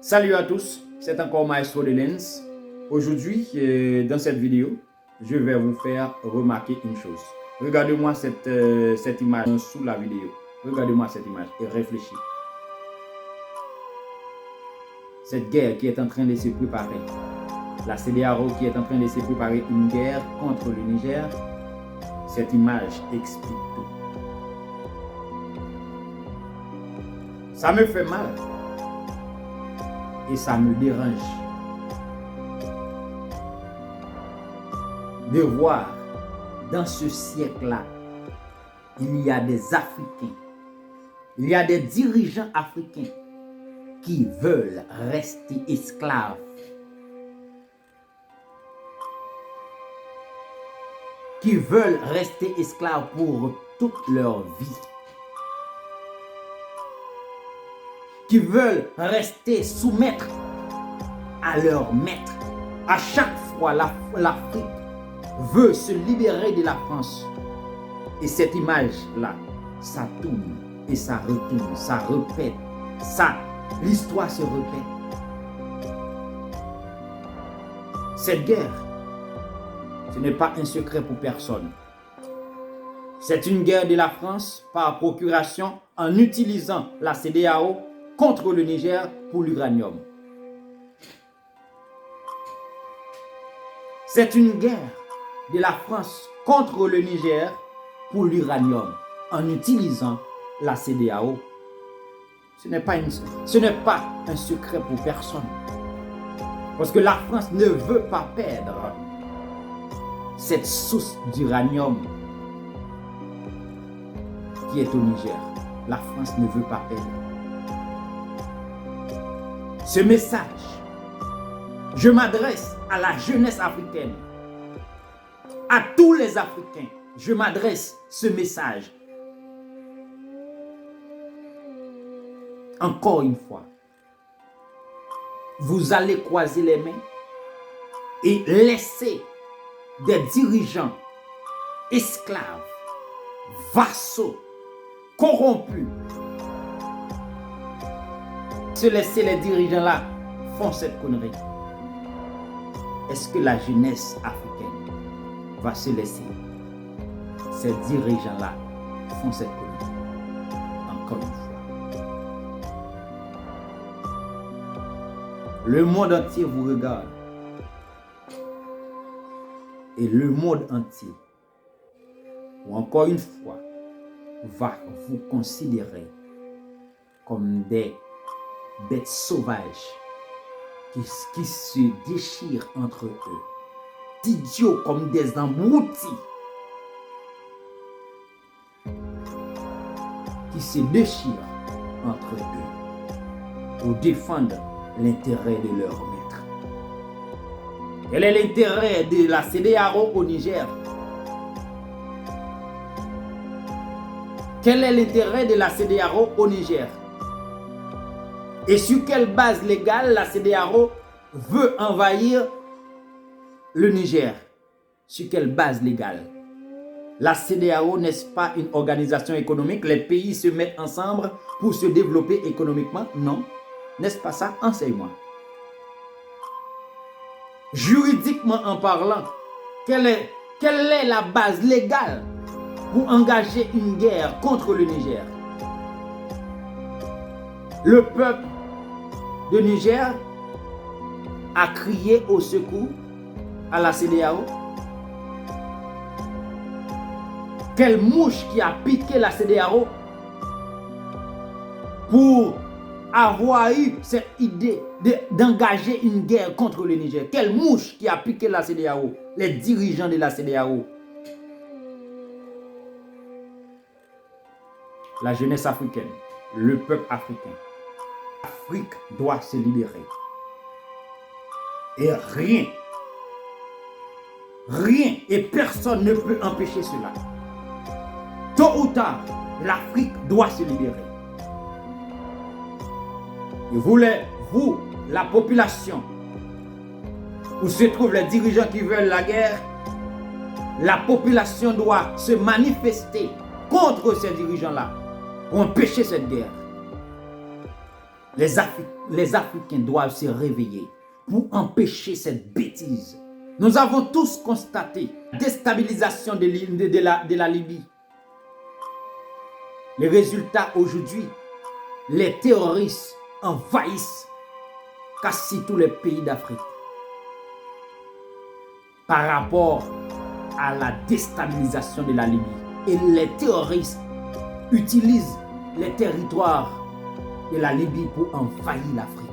Salut à tous, c'est encore Maestro de Lens. Aujourd'hui, dans cette vidéo, je vais vous faire remarquer une chose. Regardez-moi cette image sous la vidéo. Regardez-moi cette image et réfléchissez. Cette guerre qui est en train de se préparer, la CEDEAO qui est en train de se préparer une guerre contre le Niger, cette image explique tout. Ça me fait mal et ça me dérange de voir dans ce siècle-là, il y a des Africains, il y a des dirigeants africains qui veulent rester esclaves, qui veulent rester esclaves pour toute leur vie, qui veulent rester soumettre à leur maître. À chaque fois, l'Afrique veut se libérer de la France. Et cette image-là, ça tourne et ça retourne, ça répète. L'histoire se répète. Cette guerre, ce n'est pas un secret pour personne. C'est une guerre de la France par procuration en utilisant la CEDEAO contre le Niger pour l'uranium. C'est une guerre de la France contre le Niger pour l'uranium en utilisant la CEDEAO. Ce n'est pas un secret pour personne. Parce que la France ne veut pas perdre cette source d'uranium qui est au Niger. La France ne veut pas perdre. Ce message, je m'adresse à la jeunesse africaine, à tous les Africains, je m'adresse ce message. Encore une fois, vous allez croiser les mains et laisser des dirigeants esclaves, vassaux, corrompus, se laisser les dirigeants là font cette connerie. Est-ce que la jeunesse africaine va se laisser ces dirigeants là font cette connerie? Encore une fois. Le monde entier vous regarde. Et le monde entier, ou encore une fois, va vous considérer comme des bêtes sauvages qui se déchirent entre eux, d'idiots comme des abrutis qui se déchirent entre eux pour défendre l'intérêt de leur maître. Quel est l'intérêt de la CEDEAO au Niger? Quel est l'intérêt de la CEDEAO au Niger? Et sur quelle base légale la CEDEAO veut envahir le Niger? Sur quelle base légale? La CEDEAO n'est-ce pas une organisation économique? Les pays se mettent ensemble pour se développer économiquement? Non. N'est-ce pas ça? Enseigne-moi. Juridiquement en parlant, quelle est la base légale pour engager une guerre contre le Niger? Le peuple de Niger a crié au secours à la CEDEAO. Quelle mouche qui a piqué la CEDEAO pour avoir eu cette idée d'engager une guerre contre le Niger? Quelle mouche qui a piqué la CEDEAO? Les dirigeants de la CEDEAO. La jeunesse africaine, le peuple africain. L'Afrique doit se libérer. Et rien et personne ne peut empêcher cela. Tôt ou tard, l'Afrique doit se libérer. Et vous, la population, où se trouvent les dirigeants qui veulent la guerre, la population doit se manifester contre ces dirigeants-là pour empêcher cette guerre. Les Africains doivent se réveiller pour empêcher cette bêtise. Nous avons tous constaté la déstabilisation de la Libye. Les résultats aujourd'hui, les terroristes envahissent quasi tous les pays d'Afrique. Par rapport à la déstabilisation de la Libye. Et les terroristes utilisent les territoires de la Libye pour envahir l'Afrique.